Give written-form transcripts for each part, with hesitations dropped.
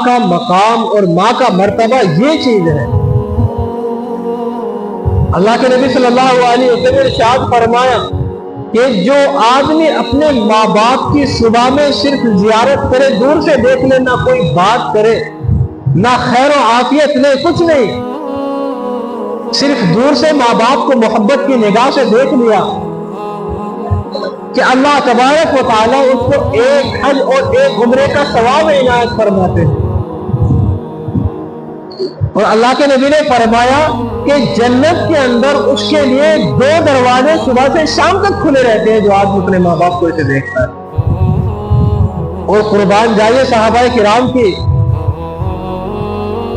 کا مقام اور ماں کا مرتبہ یہ چیز ہے۔ اللہ کے نبی صلی اللہ علیہ وسلم نے ارشاد فرمایا کہ جو آدمی اپنے ماں باپ کی صبح میں صرف زیارت کرے، دور سے دیکھ لے، نہ کوئی بات کرے، نہ خیر و عافیت لے، کچھ نہیں، صرف دور سے ماں باپ کو محبت کی نگاہ سے دیکھ لیا، کہ اللہ تبارک و تعالیٰ اس کو ایک حج اور ایک عمرے کا ثواب عنایت فرماتے ہیں۔ اور اللہ کے نبی نے فرمایا کہ جنت کے اندر اس کے لیے 2 دروازے صبح سے شام تک کھلے رہتے ہیں، جو آدمی اپنے ماں باپ کو اسے دیکھتا ہے۔ اور قربان جائیے صحابہ کرام کی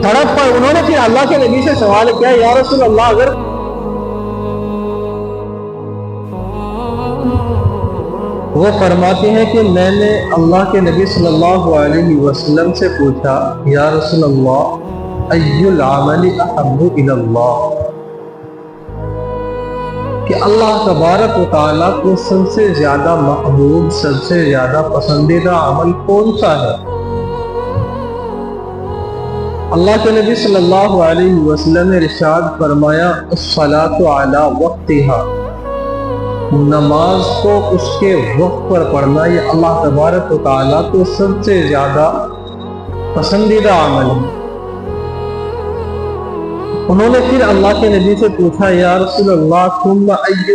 طرف پر انہوں نے پھر اللہ کے نبی سے سوال کیا، یا رسول اللہ، اگر وہ فرماتے ہیں کہ میں نے اللہ کے نبی صلی اللہ علیہ وسلم سے پوچھا، یا رسول اللہ، ای العمل احب الی اللہ، کہ اللہ تبارک و تعالیٰ کو سب سے زیادہ محبوب، سب سے زیادہ پسندیدہ عمل کون سا ہے؟ اللہ کے نبی صلی اللہ علیہ وسلم نے ارشاد فرمایا، الصلاۃ علی وقتہا، نماز کو اس کے وقت پر پڑھنا یہ اللہ تبارک و تعالیٰ کو سب سے زیادہ پسندیدہ عمل ہے۔ انہوں نے پھر اللہ کے نبی سے پوچھا، یا رسول اللہ، ثم ای،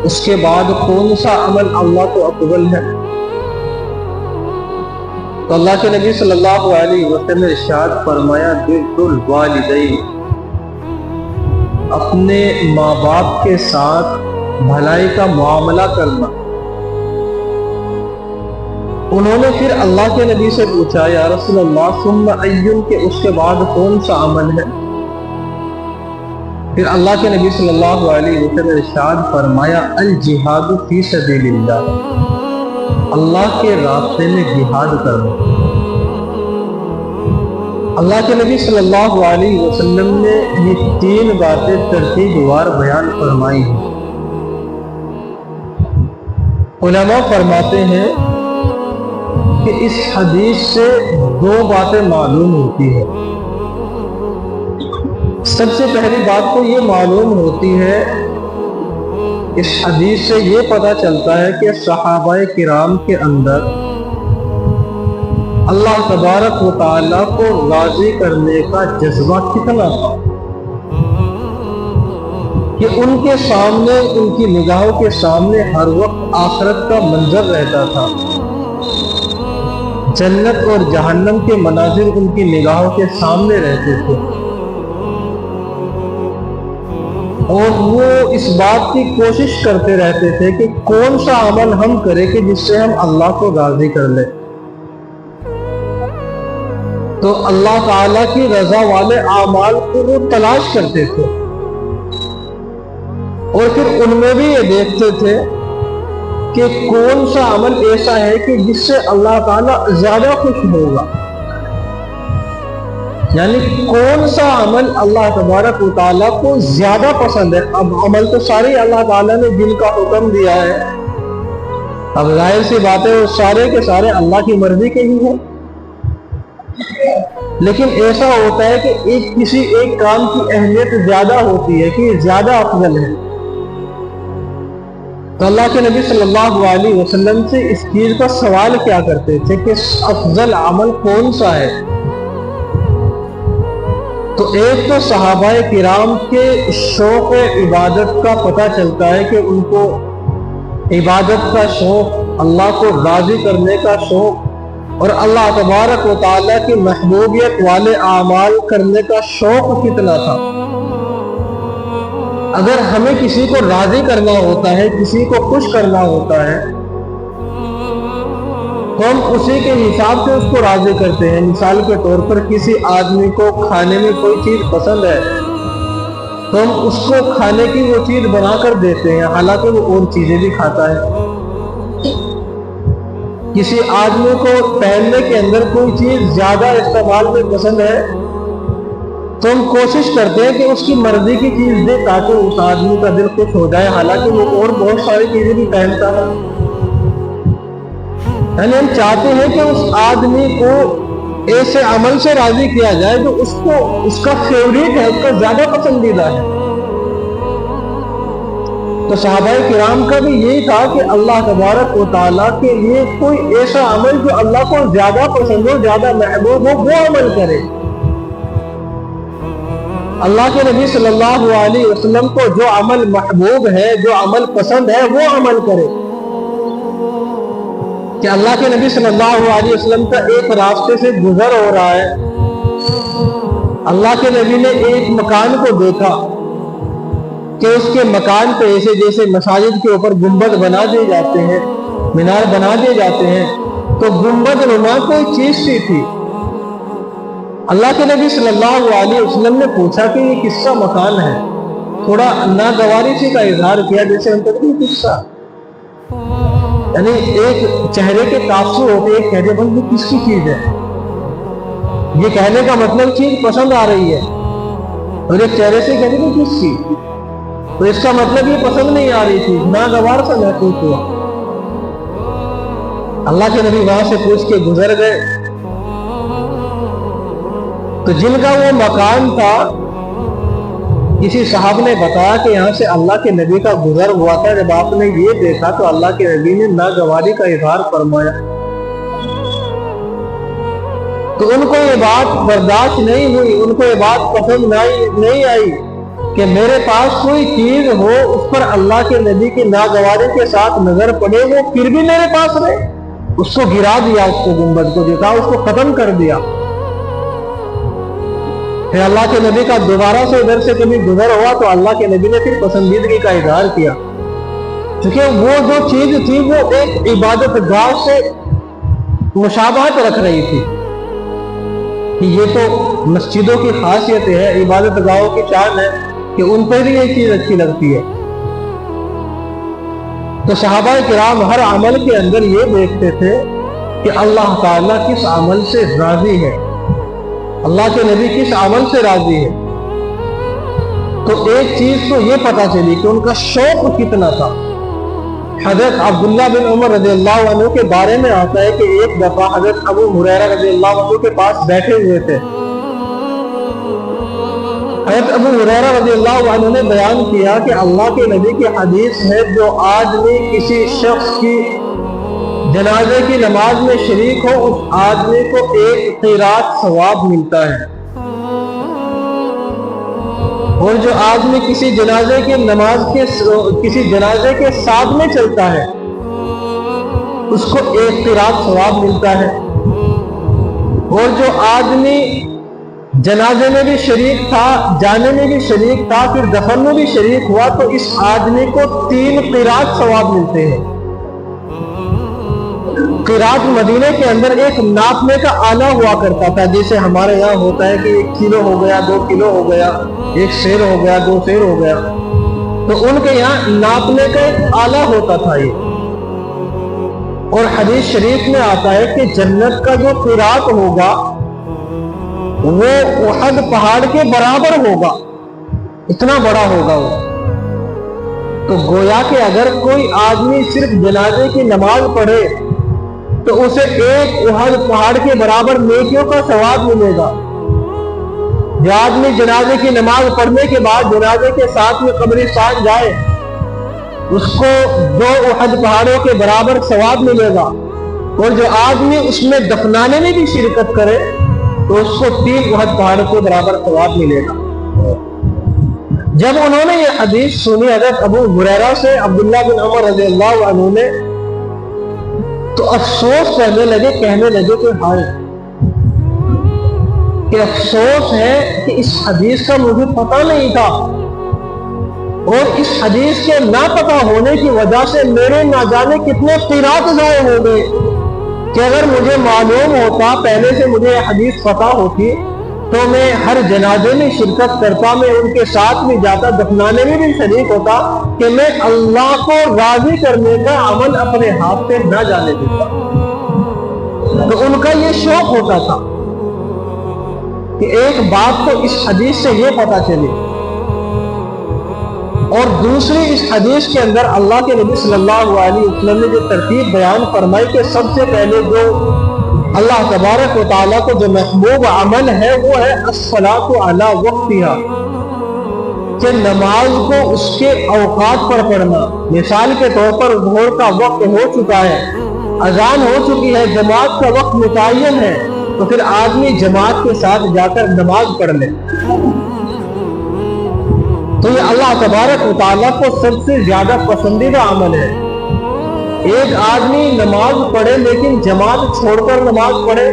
اس کے بعد کون سا عمل اللہ کو اقبل ہے؟ تو اللہ کے نبی صلی اللہ علیہ وسلم نے ارشاد فرمایا، بر الوالدین، اپنے ماں باپ کے ساتھ بھلائی کا معاملہ کرنا۔ انہوں نے پھر اللہ کے نبی سے پوچھا، یا رسول اللہ، ثم ای، کہ اس کے بعد کون سا عمل ہے؟ پھر اللہ کے نبی صلی اللہ علیہ وسلم نے ارشاد فرمایا، الجہاد فی سبیل اللہ، اللہ کے راستے میں جہاد کرنا۔ اللہ کے نبی صلی اللہ علیہ وسلم نے یہ 3 باتیں ترتیب وار بیان فرمائی ہیں۔ علماء فرماتے ہیں کہ اس حدیث سے 2 باتیں معلوم ہوتی ہیں۔ سب سے پہلی بات تو یہ معلوم ہوتی ہے، اس حدیث سے یہ پتہ چلتا ہے کہ صحابہ کرام کے اندر اللہ تبارک و تعالیٰ کو راضی کرنے کا جذبہ کتنا تھا، کہ ان کے سامنے، ان کی نگاہوں کے سامنے ہر وقت آخرت کا منظر رہتا تھا، جنت اور جہنم کے مناظر ان کی نگاہوں کے سامنے رہتے تھے، اور وہ اس بات کی کوشش کرتے رہتے تھے کہ کون سا عمل ہم کریں کہ جس سے ہم اللہ کو راضی کر لیں۔ تو اللہ تعالیٰ کی رضا والے اعمال کو وہ تلاش کرتے تھے، اور پھر ان میں بھی یہ دیکھتے تھے کہ کون سا عمل ایسا ہے کہ جس سے اللہ تعالیٰ زیادہ خوش ہوگا، یعنی کون سا عمل اللہ تبارک و تعالیٰ کو زیادہ پسند ہے۔ اب عمل تو سارے اللہ تعالیٰ نے جن کا حکم دیا ہے، اب ظاہر سی بات ہے وہ سارے کے سارے اللہ کی مرضی کے ہی ہیں، لیکن ایسا ہوتا ہے کہ کسی ایک کام کی اہمیت زیادہ ہوتی ہے، کہ یہ زیادہ افضل ہے۔ تو اللہ کے نبی صلی اللہ علیہ وسلم سے اس چیز کا سوال کیا کرتے تھے کہ افضل عمل کون سا ہے؟ تو ایک تو صحابہ کرام کے شوق عبادت کا پتہ چلتا ہے کہ ان کو عبادت کا شوق، اللہ کو راضی کرنے کا شوق، اور اللہ تبارک و تعالیٰ کی محبوبیت والے اعمال کرنے کا شوق کتنا تھا۔ اگر ہمیں کسی کو راضی کرنا ہوتا ہے، کسی کو خوش کرنا ہوتا ہے، تو ہم اسی کے حساب سے اس کو راضی کرتے ہیں۔ مثال کے طور پر کسی آدمی کو کھانے میں کوئی چیز پسند ہے تو ہم اس کو کھانے کی وہ چیز بنا کر دیتے ہیں، حالانکہ وہ اور چیزیں بھی کھاتا ہے۔ کسی آدمی کو پہننے کے اندر کوئی چیز زیادہ استعمال میں پسند ہے تو ہم کوشش کرتے ہیں کہ اس کی مرضی کی چیز دے تاکہ اس آدمی کا دل خوش ہو جائے، حالانکہ وہ اور بہت ساری چیزیں بھی پہنتا ہے۔ یعنی ہم چاہتے ہیں کہ اس آدمی کو ایسے عمل سے راضی کیا جائے جو اس کا فیوریٹ ہے، اس کا زیادہ پسندیدہ ہے۔ تو صحابہ کرام کا بھی یہی تھا کہ اللہ تبارک و تعالیٰ کے لیے کوئی ایسا عمل جو اللہ کو زیادہ پسند ہو، زیادہ محبوب ہو، وہ عمل کرے۔ اللہ کے نبی صلی اللہ علیہ وسلم کو جو عمل محبوب ہے، جو عمل پسند ہے، وہ عمل کرے۔ کہ اللہ کے نبی صلی اللہ علیہ وسلم کا ایک راستے سے گزر ہو رہا ہے، اللہ کے نبی نے ایک مکان کو دیکھا کہ اس کے مکان پہ ایسے جیسے مساجد کے اوپر گنبد بنا دیے جاتے ہیں، مینار بنا دیے جاتے ہیں، تو گنبد نما کوئی چیز سی تھی۔ اللہ کے نبی صلی اللہ علیہ وسلم نے پوچھا کہ یہ کس کا مکان ہے؟ تھوڑا ناگواری سی کا اظہار کیا، جیسے ہم کہتے ہیں کس کا، یعنی ایک چہرے کے تاثر ہوتے، ایک کہتے ہیں یہ کس کی چیز ہے، یہ کہنے کا مطلب چیز پسند آ رہی ہے، اور ایک چہرے سے کہتے ہیں کس کی، تو اس کا مطلب یہ پسند نہیں آ رہی تھی، ناگوار سا محسوس ہوا۔ اللہ کے نبی وہاں سے پوچھ کے گزر گئے، تو جن کا وہ مکان تھا، کسی صاحب نے بتایا کہ یہاں سے اللہ کے نبی کا گزر ہوا تھا، جب آپ نے یہ دیکھا تو اللہ کے نبی نے ناگواری کا اظہار فرمایا۔ تو ان کو یہ بات برداشت نہیں ہوئی، ان کو یہ بات پسند نہیں آئی کہ میرے پاس کوئی چیز ہو، اس پر اللہ کے نبی کی ناگواری کے ساتھ نظر پڑے، وہ پھر بھی میرے پاس رہے۔ اس کو گرا دیا، اس کو گنبد کو دیکھا، اس کو ختم کر دیا۔ پھر اللہ کے نبی کا دوبارہ سے ادھر سے کبھی گزر ہوا تو اللہ کے نبی نے پھر پسندیدگی کا اظہار کیا، کیونکہ وہ جو چیز تھی وہ ایک عبادت گاہ سے مشابہت رکھ رہی تھی، کہ یہ تو مسجدوں کی خاصیت ہے، عبادت گاہوں کی شان ہے کہ ان پر بھی یہ چیز اچھی لگتی ہے۔ تو صحابہ کرام ہر عمل کے اندر یہ دیکھتے تھے کہ اللہ تعالیٰ کس عمل سے راضی ہے، اللہ کے نبی کس عمل سے راضی ہے۔ تو ایک چیز تو یہ پتہ چلی کہ ان کا شوق کتنا تھا۔ حضرت عبداللہ بن عمر رضی اللہ عنہ کے بارے میں آتا ہے کہ ایک دفعہ حضرت ابو ہریرہ رضی اللہ عنہ کے پاس بیٹھے ہوئے تھے۔ حضرت ابو ہریرہ رضی اللہ عنہ نے بیان کیا کہ اللہ کے نبی کی حدیث ہے، جو آدمی کسی شخص کی جنازے کی نماز میں شریک ہو، اس آدمی کو ایک قیراط ثواب ملتا ہے، اور جو آدمی کسی جنازے کے ساتھ میں چلتا ہے اس کو ایک قیراط ثواب ملتا ہے، اور جو آدمی جنازے میں بھی شریک تھا، جانے میں بھی شریک تھا، پھر دفن میں بھی شریک ہوا، تو اس آدمی کو 3 قیراط ثواب ملتے ہیں۔ قیراط مدینے کے اندر ایک ناپنے کا آلہ ہوا کرتا تھا، جیسے ہمارے یہاں ہوتا ہے کہ 1 کلو ہو گیا، 2 کلو ہو گیا، 1 سیر ہو گیا، 2 سیر ہو گیا، تو ان کے یہاں ناپنے کا ایک آلہ ہوتا تھا یہ۔ اور حدیث شریف میں آتا ہے کہ جنت کا جو قیراط ہوگا وہ احد پہاڑ کے برابر ہوگا، اتنا بڑا ہوگا وہ۔ تو گویا کہ اگر کوئی آدمی صرف جنازے کی نماز پڑھے تو اسے ایک احد پہاڑ کے برابر نیکیوں کا ثواب ملے گا۔ جو آدمی جنازے کی نماز پڑھنے کے بعد جنازے کے ساتھ میں قبرستان جائے، اس کو 2 احد پہاڑوں کے برابر ثواب ملے گا، اور جو آدمی اس میں دفنانے میں بھی شرکت کرے تو اس کو 3 احد پہاڑوں کے برابر ثواب ملے گا۔ جب انہوں نے یہ حدیث سنی حضرت ابو ہریرہ سے عبداللہ بن عمر رضی اللہ عنہ نے، تو افسوس کرنے لگے، کہنے لگے کہ ہائے، کہ افسوس ہے کہ اس حدیث کا مجھے پتہ نہیں تھا، اور اس حدیث کے نہ پتہ ہونے کی وجہ سے میرے نہ جانے کتنے قیراط ضائع ہو گئے، کہ اگر مجھے معلوم ہوتا، پہلے سے مجھے یہ حدیث پتہ ہوتی، تو میں ہر جنازے میں شرکت کرتا، میں ان کے ساتھ بھی جاتا، دفنانے میں بھی شریک ہوتا، کہ میں اللہ کو راضی کرنے کا عمل اپنے ہاتھ سے نہ جانے دیتا۔ تو ان کا یہ شوق ہوتا تھا کہ ایک بات تو اس حدیث سے یہ پتہ چلی، اور دوسری اس حدیث کے اندر اللہ کے نبی صلی اللہ علیہ وسلم نے جو ترتیب بیان فرمائی کہ سب سے پہلے جو اللہ تبارک و تعالیٰ کو جو محبوب عمل ہے وہ ہے الصلاۃ علی وقتہا، کہ نماز کو اس کے اوقات پر پڑھنا۔ مثال کے طور پر ظہر کا وقت ہو چکا ہے، اذان ہو چکی ہے، جماعت کا وقت متعین ہے، تو پھر آدمی جماعت کے ساتھ جا کر نماز پڑھ لے۔ تو یہ اللہ تبارک و تعالیٰ کو سب سے زیادہ پسندیدہ عمل ہے۔ ایک آدمی نماز پڑھے لیکن جماعت چھوڑ کر نماز پڑھے،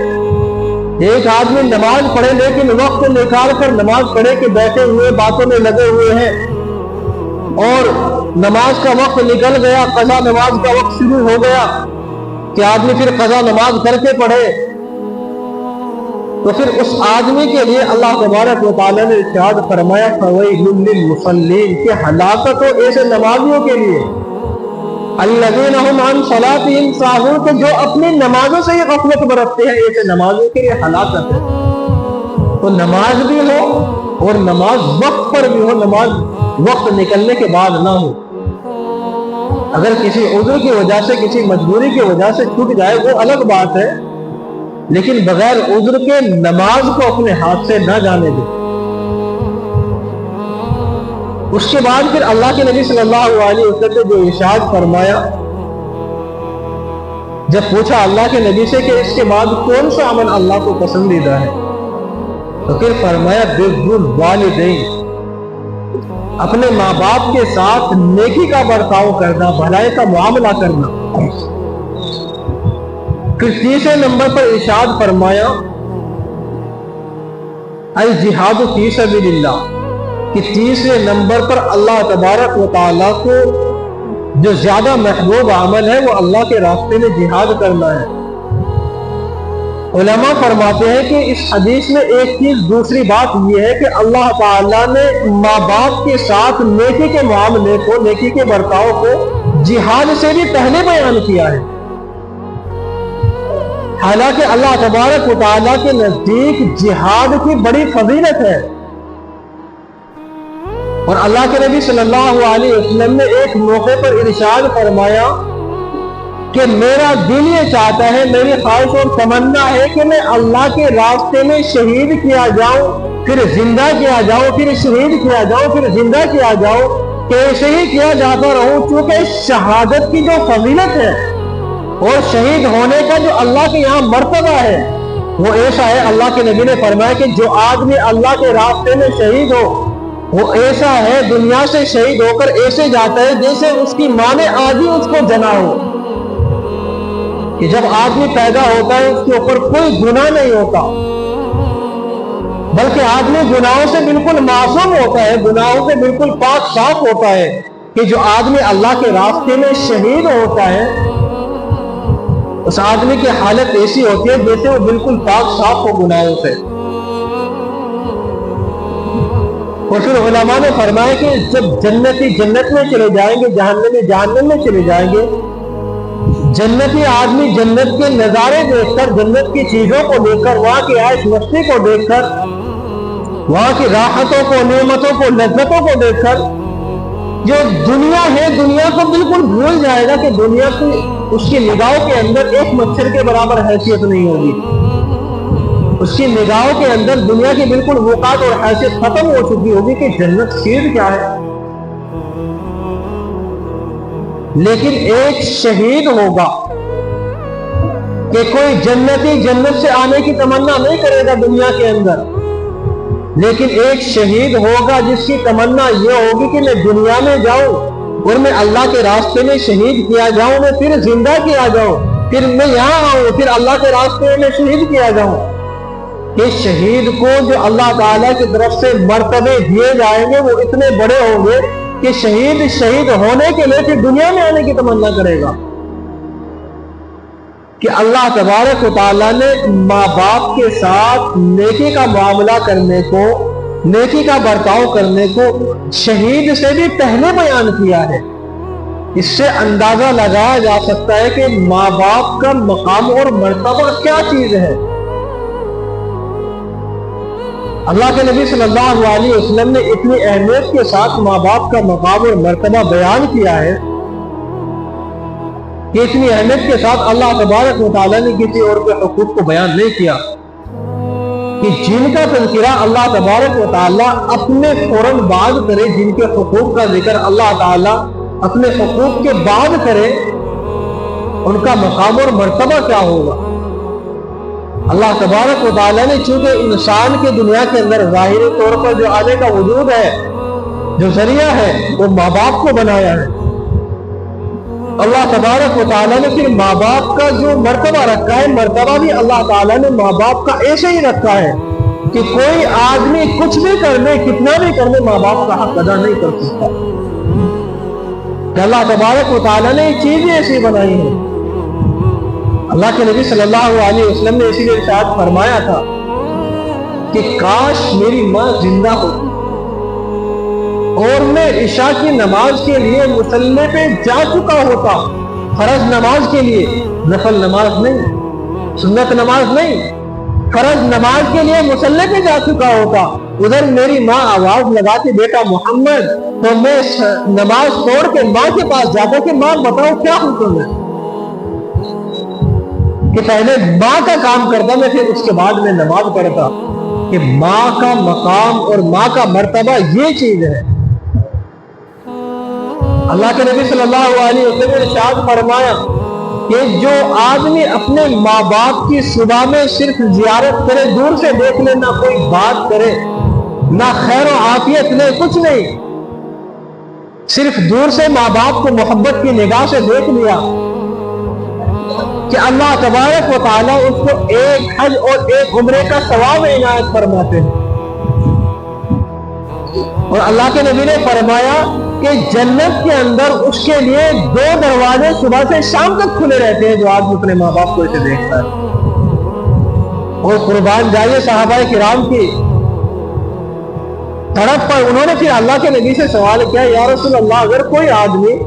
ایک آدمی نماز پڑھے لیکن وقت نکال کر نماز پڑھے کہ بیٹھے ہوئے باتوں میں لگے ہوئے ہیں، اور نماز کا وقت نکل گیا، قضا نماز کا وقت شروع ہو گیا کہ آدمی پھر قضا نماز کر کے پڑھے، تو پھر اس آدمی کے لیے اللہ تبارک و تعالیٰ نے ارشاد فرمایا فویل للمصلین، کہ ہلاکت ہو ایسے نمازیوں کے لیے، الذین هم عن صلاتهم ساہون، کہ جو اپنی نمازوں سے ہی غفلت برتتے ہیں، ایسے نمازوں کے لیے ہلاکت ہے۔ تو نماز بھی ہو اور نماز وقت پر بھی ہو، نماز وقت نکلنے کے بعد نہ ہو۔ اگر کسی عذر کی وجہ سے، کسی مجبوری کی وجہ سے چھوٹ جائے وہ الگ بات ہے، لیکن بغیر عذر کے نماز کو اپنے ہاتھ سے نہ جانے دے۔ اس کے بعد پھر اللہ کے نبی صلی اللہ علیہ وسلم نے جو ارشاد فرمایا، جب پوچھا اللہ کے نبی سے کہ اس کے بعد کون سا عمل اللہ کو پسندیدہ ہے، تو پھر فرمایا بر الوالدین، اپنے ماں باپ کے ساتھ نیکی کا برتاؤ کرنا، بھلائی کا معاملہ کرنا۔ پھر تیسرے نمبر پر ارشاد فرمایا الجہاد فی سبیل اللہ، کہ تیسرے نمبر پر اللہ تبارک و تعالیٰ کو جو زیادہ محبوب عمل ہے وہ اللہ کے راستے میں جہاد کرنا ہے۔ علماء فرماتے ہیں کہ اس حدیث میں ایک چیز دوسری بات یہ ہے کہ اللہ تعالیٰ نے ماں باپ کے ساتھ نیکی کے معاملے کو، نیکی کے برتاؤ کو جہاد سے بھی پہلے بیان کیا ہے۔ حالانکہ اللہ تبارک و تعالیٰ کے نزدیک جہاد کی بڑی فضیلت ہے، اور اللہ کے نبی صلی اللہ علیہ وسلم نے ایک موقع پر ارشاد فرمایا کہ میرا دل یہ چاہتا ہے، میری خواہش اور تمنا ہے کہ میں اللہ کے راستے میں شہید کیا جاؤں، پھر زندہ کیا جاؤں، پھر شہید کیا جاؤں، پھر زندہ کیا جاؤں، کہ ایسے ہی کیا جاتا رہوں، چونکہ شہادت کی جو فضیلت ہے اور شہید ہونے کا جو اللہ کے یہاں مرتبہ ہے وہ ایسا ہے۔ اللہ کے نبی نے فرمایا کہ جو آدمی اللہ کے راستے میں شہید ہو وہ ایسا ہے، دنیا سے شہید ہو کر ایسے جاتا ہے جیسے اس کی ماں نے آج ہی اس کو جنا ہو۔ کہ جب آدمی پیدا ہوتا ہے اس کے اوپر کوئی گناہ نہیں ہوتا، بلکہ آدمی گناہوں سے بالکل معصوم ہوتا ہے، گناہوں سے بالکل پاک صاف ہوتا ہے۔ کہ جو آدمی اللہ کے راستے میں شہید ہوتا ہے اس آدمی کی حالت ایسی ہوتی ہے جیسے وہ بالکل پاک صاف ہو گناہوں سے۔ اور پھر علماء نے فرمایا کہ جب جنتی جنت میں چلے جائیں گے، جہنمی جہنم میں چلے جائیں گے، جنتی آدمی جنت کے نظارے دیکھ کر، جنت کی چیزوں کو دیکھ کر، وہاں کی عیش مستی کو دیکھ کر، وہاں کی راحتوں کو، نعمتوں کو، لذتوں کو دیکھ کر جو دنیا ہے، دنیا کو بالکل بھول جائے گا کہ دنیا کی اس کی نگاہوں کے اندر ایک مچھر کے برابر حیثیت نہیں ہوگی۔ اس کی نگاہوں کے اندر دنیا کی بالکل وقات اور حیثیت ختم ہو چکی ہوگی کہ جنت چیز کیا ہے۔ لیکن ایک شہید ہوگا کہ کوئی جنتی جنت سے آنے کی تمنا نہیں کرے گا دنیا کے اندر، لیکن ایک شہید ہوگا جس کی تمنا یہ ہوگی کہ میں دنیا میں جاؤں اور میں اللہ کے راستے میں شہید کیا جاؤں، میں پھر زندہ کیا جاؤں، پھر میں یہاں آؤں، پھر اللہ کے راستے میں شہید کیا جاؤں۔ کہ شہید کو جو اللہ تعالیٰ کی طرف سے مرتبے دیے جائیں گے وہ اتنے بڑے ہوں گے کہ شہید ہونے کے لیے پھر دنیا میں آنے کی تمنا کرے گا۔ کہ اللہ تبارک و تعالیٰ نے ماں باپ کے ساتھ نیکی کا معاملہ کرنے کو، نیکی کا برتاؤ کرنے کو شہید سے بھی پہلے بیان کیا ہے۔ اس سے اندازہ لگایا جا سکتا ہے کہ ماں باپ کا مقام اور مرتبہ کیا چیز ہے۔ اللہ کے نبی صلی اللہ علیہ وسلم نے اتنی اہمیت کے ساتھ ماں باپ کا مقام اور مرتبہ بیان کیا ہے کہ اتنی اہمیت کے ساتھ اللہ تبارک و تعالیٰ نے کسی اور کے حقوق کو بیان نہیں کیا کہ جن کا تذکرہ اللہ تبارک و تعالیٰ اپنے فوراً بعد کرے، جن کے حقوق کا ذکر اللہ تعالیٰ اپنے حقوق کے بعد کرے، ان کا مقام اور مرتبہ کیا ہوگا۔ اللہ تبارک و تعالیٰ نے چونکہ انسان کے دنیا کے اندر ظاہری طور پر جو آنے کا وجود ہے، جو ذریعہ ہے، وہ ماں باپ کو بنایا ہے۔ اللہ تبارک و تعالیٰ نے پھر ماں باپ کا جو مرتبہ رکھا ہے، مرتبہ بھی اللہ تعالیٰ نے ماں باپ کا ایسے ہی رکھا ہے کہ کوئی آدمی کچھ بھی کر لے، کتنا بھی کر لے، ماں باپ کا حق ادا نہیں کر سکتا۔ کہ اللہ تبارک و تعالیٰ نے یہ چیزیں ایسی بنائی ہیں۔ اللہ کے نبی صلی اللہ علیہ وسلم نے اسی لیے ارشاد فرمایا تھا کہ کاش میری ماں زندہ ہوتی اور میں عشاء کی نماز کے لیے مصلی پہ جا چکا ہوتا، فرض نماز کے لیے، نفل نماز نہیں، سنت نماز نہیں، فرض نماز کے لیے مصلی پہ جا چکا ہوتا، ادھر میری ماں آواز لگاتی بیٹا محمد، تو میں نماز چھوڑ کے ماں کے پاس جاتا کہ ماں بتاؤ کیا حکم ہے، کہ پہلے ماں کا کام کرتا میں، پھر اس کے بعد میں نماز پڑھتا۔ کہ ماں کا مقام اور ماں کا مرتبہ یہ چیز ہے۔ اللہ کے نبی صلی اللہ علیہ وسلم نے ارشاد فرمایا کہ جو آدمی اپنے ماں باپ کی صبح میں صرف زیارت کرے، دور سے دیکھ لے، نہ کوئی بات کرے، نہ خیر و عافیت لے، کچھ نہیں، صرف دور سے ماں باپ کو محبت کی نگاہ سے دیکھ لیا، کہ اللہ تبارک و تعالیٰ اس کو ایک حج اور ایک عمرے کا ثواب عنایت فرماتے ہیں۔ اور اللہ کے نبی نے فرمایا کہ جنت کے اندر اس کے لیے 2 دروازے صبح سے شام تک کھلے رہتے ہیں، جو آدمی اپنے ماں باپ کو اسے دیکھتا ہے۔ اور قربان جائیے صحابہ کرام کی طرف پر انہوں نے پھر اللہ کے نبی سے سوال کیا، یا رسول اللہ اگر کوئی آدمی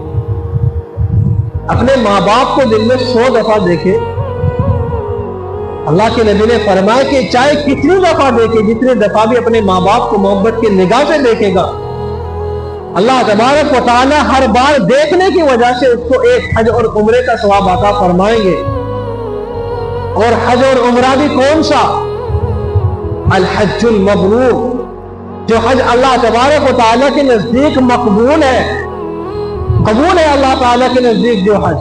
اپنے ماں باپ کو دن میں 100 دفعہ دیکھے، اللہ کے نبی نے فرمایا کہ چاہے کتنی دفعہ دیکھے، جتنی دفعہ بھی اپنے ماں باپ کو محبت کی نگاہ سے دیکھے گا، اللہ تبارک و تعالی ہر بار دیکھنے کی وجہ سے اس کو ایک حج اور عمرے کا ثواب عطا فرمائیں گے۔ اور حج اور عمرہ بھی کون سا؟ الحج المبرور، جو حج اللہ تبارک و تعالی کے نزدیک مقبول ہے، قبول ہے اللہ تعالیٰ کے نزدیک جو حج۔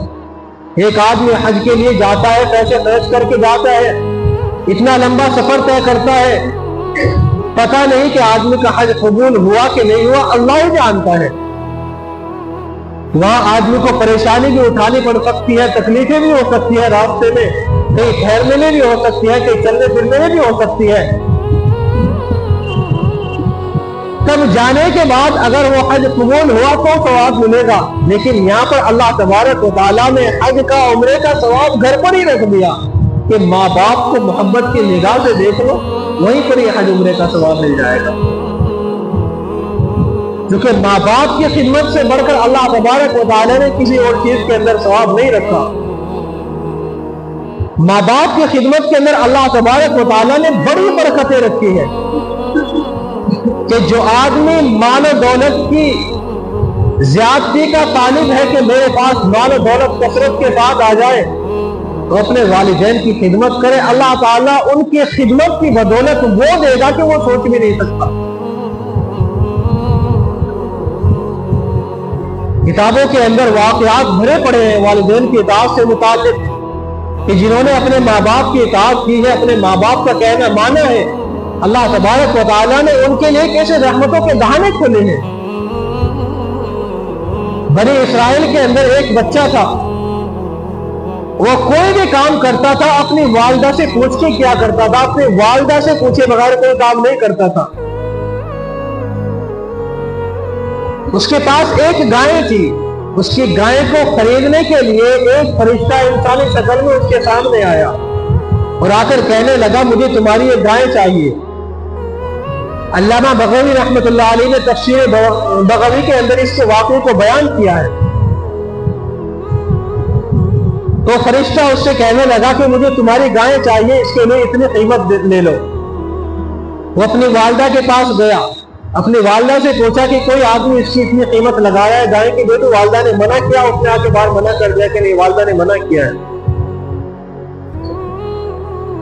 ایک آدمی حج کے لیے جاتا ہے، پیسے خرچ کر کے جاتا ہے، اتنا لمبا سفر طے کرتا ہے، پتہ نہیں کہ آدمی کا حج قبول ہوا کہ نہیں ہوا، اللہ ہی جانتا ہے۔ وہاں آدمی کو پریشانی بھی اٹھانی پڑ سکتی ہے، تکلیفیں بھی ہو سکتی ہے، راستے میں کہیں ٹھہرنے میں بھی ہو سکتی ہے، کہیں چلنے پھرنے میں بھی ہو سکتی ہے۔ تب جانے کے بعد اگر وہ حج قبول ہوا تو ثواب ملے گا، لیکن یہاں پر اللہ تبارک و تعالیٰ نے حج کا عمرے کا ثواب گھر پر ہی رکھ دیا کہ ماں باپ کو محبت کی نگاہ سے دیکھ لو، وہیں پر یہ حج عمرے کا ثواب مل جائے گا۔ کیونکہ ماں باپ کی خدمت سے بڑھ کر اللہ تبارک و تعالیٰ نے کسی اور چیز کے اندر ثواب نہیں رکھا۔ ماں باپ کی خدمت کے اندر اللہ تبارک و تعالیٰ نے بڑی برکتیں رکھی ہیں کہ جو آدمی مال و دولت کی زیادتی کا طالب ہے کہ میرے پاس مال و دولت کثرت کے ساتھ آ جائے، تو اپنے والدین کی خدمت کرے، اللہ تعالیٰ ان کی خدمت کی بدولت وہ دے گا کہ وہ سوچ بھی نہیں سکتا۔ کتابوں کے اندر واقعات بھرے پڑے ہیں والدین کی اطاعت سے متعلق کہ جنہوں نے اپنے ماں باپ کی اطاعت کی ہے، اپنے ماں باپ کا کہنا مانا ہے، اللہ تبارک و تعالیٰ نے ان کے لیے کیسے رحمتوں کے دہانے کھولے ہیں۔ بنی اسرائیل کے اندر ایک بچہ تھا، وہ کوئی بھی کام کرتا تھا اپنی والدہ سے پوچھ کے کیا کرتا تھا، اپنی والدہ سے پوچھے بغیر کوئی کام نہیں کرتا تھا۔ اس کے پاس ایک گائے تھی، اس کی گائے کو خریدنے کے لیے ایک فرشتہ انسانی شکل میں اس کے سامنے آیا اور آ کر کہنے لگا مجھے تمہاری ایک گائے چاہیے۔ علامہ بغوی رحمۃ اللہ علیہ نے تفسیر بغوی کے اندر اس کے واقعے کو بیان کیا ہے۔ تو فرشتہ اس سے کہنے لگا کہ مجھے تمہاری گائے چاہیے، اس کے لیے اتنی قیمت لے لو۔ وہ اپنی والدہ کے پاس گیا، اپنی والدہ سے پوچھا کہ کوئی آدمی اس کی اتنی قیمت لگایا ہے گائے کی؟ بیٹو والدہ نے منع کیا، اس نے آ کے باہر منع کر دیا کہ نہیں والدہ نے منع کیا ہے۔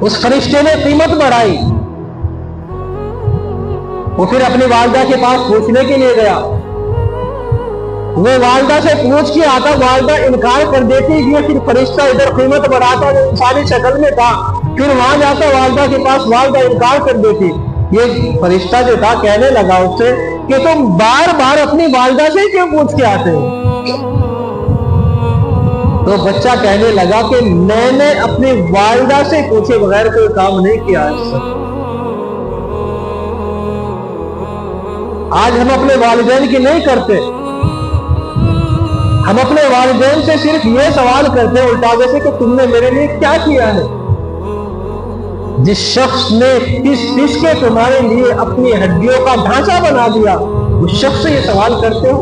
اس فرشتے نے قیمت بڑھائی، وہ پھر اپنی والدہ کے پاس پوچھنے کے لیے گیا، وہ والدہ سے پوچھ کے آتا، والدہ انکار کر دیتی، یہ پھر فرشتہ ادھر قیمت بڑھاتا، وہ انسانی شکل میں تھا، پھر وہاں جاتا والدہ کے پاس، والدہ انکار کر دیتی۔ یہ فرشتہ جو تھا کہنے لگا اس سے کہ تم بار بار اپنی والدہ سے کیوں پوچھ کے آتے ہو؟ تو بچہ کہنے لگا کہ میں نے اپنی والدہ سے پوچھے بغیر کوئی کام نہیں کیا ہے۔ آج ہم اپنے والدین کی نہیں کرتے، ہم اپنے والدین سے صرف یہ سوال کرتے ہیں الٹا جیسے کہ تم نے میرے لیے کیا کیا ہے؟ جس شخص نے پس کے تمہارے لیے اپنی ہڈیوں کا ڈھانچہ بنا دیا، اس شخص سے یہ سوال کرتے ہو؟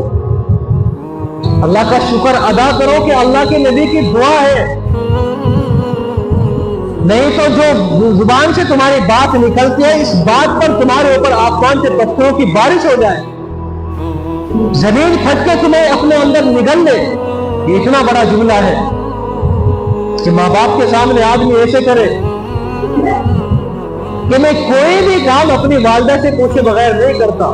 اللہ کا شکر ادا کرو کہ اللہ کے نبی کی دعا ہے، نہیں تو جو زبان سے تمہاری بات نکلتی ہے اس بات پر تمہارے اوپر آسمان سے پتھروں کی بارش ہو جائے، زمین پھٹ کے تمہیں اپنے اندر نگل لے۔ یہ اتنا بڑا جملہ ہے کہ ماں باپ کے سامنے آدمی ایسے کرے کہ میں کوئی بھی کام اپنی والدہ سے پوچھے بغیر نہیں کرتا۔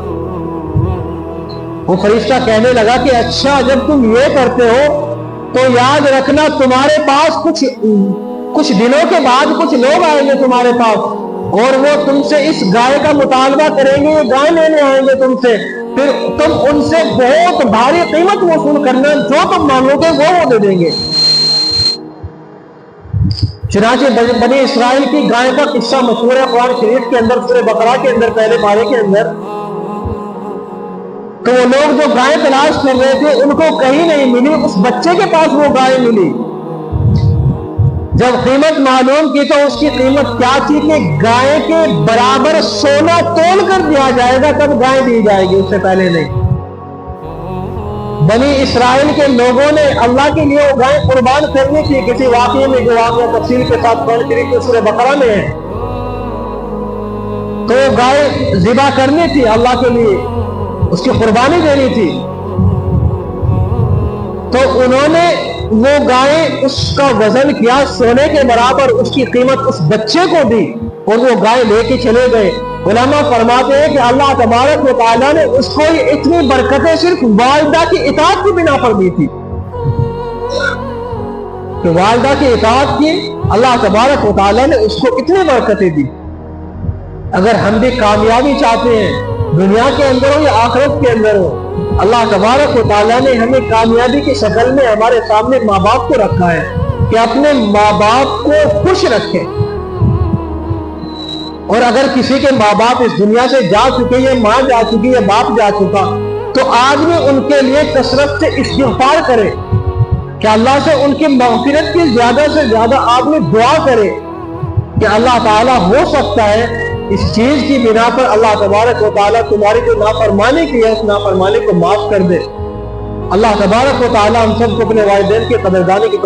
وہ فرشتہ کہنے لگا کہ اچھا جب تم یہ کرتے ہو تو یاد رکھنا تمہارے پاس کچھ دنوں کے بعد کچھ لوگ آئیں گے تمہارے پاس، اور وہ تم سے اس گائے کا مطالبہ کریں گے، یہ گائے لینے آئیں گے تم سے، پھر تم ان سے بہت بھاری قیمت وصول کرنا، جو تم مانگو گے وہ دے دیں گے۔ چنانچہ بنی اسرائیل کی گائے کا قصہ مشہور ہے قرآن شریف کے اندر، سورہ بقرہ کے اندر پہلے پارے کے اندر۔ تو وہ لوگ جو گائے تلاش کر رہے تھے ان کو کہیں نہیں ملی، اس بچے کے پاس وہ گائے ملی۔ جب قیمت معلوم کی تو اس کی قیمت کیا تھی کہ گائے کے برابر سونا تول کر دیا جائے گا تب گائے دی جائے گی، اس سے پہلے نہیں۔ بنی اسرائیل کے لوگوں نے اللہ کے لیے وہ گائے قربان کرنی تھی، کسی واقعے میں جو واقعہ تفصیل کے ساتھ قرآن شریف کے سورہ بقرہ میں ہے، تو وہ گائے ذبح کرنی تھی اللہ کے لیے، اس کی قربانی دینی تھی۔ تو انہوں نے وہ گائے اس کا وزن کیا سونے کے برابر، اس کی قیمت اس بچے کو دی اور وہ گائے لے کے چلے گئے۔ علماء فرماتے ہیں کہ اللہ تبارک و تعالیٰ نے اس کو اتنی برکتیں صرف والدہ کی اطاعت کی بنا پر دی تھی کہ والدہ کی اطاعت کی اللہ تبارک و تعالیٰ نے اس کو اتنی برکتیں دی۔ اگر ہم بھی کامیابی چاہتے ہیں دنیا کے اندر ہو یا آخرت کے اندر ہو، اللہ تبارک و تعالیٰ نے ہمیں کامیابی کی شکل میں ہمارے سامنے ماں باپ کو رکھا ہے کہ اپنے ماں باپ کو خوش رکھیں۔ اور اگر کسی کے ماں باپ اس دنیا سے جا چکے، یا ماں جا چکی یا باپ جا چکا، تو آدمی ان کے لیے کثرت سے استغفار کرے کہ اللہ سے ان کی مغفرت کی زیادہ سے زیادہ آدمی دعا کرے کہ اللہ تعالیٰ ہو سکتا ہے اس چیز کی بنا پر اللہ تبارک و تعالیٰ تمہاری جو نافرمانی کی ہے اس نافرمانی کو معاف کر دے۔ اللہ تبارک و تعالیٰ ہم سب کو اپنے والدین کی قدردانی کی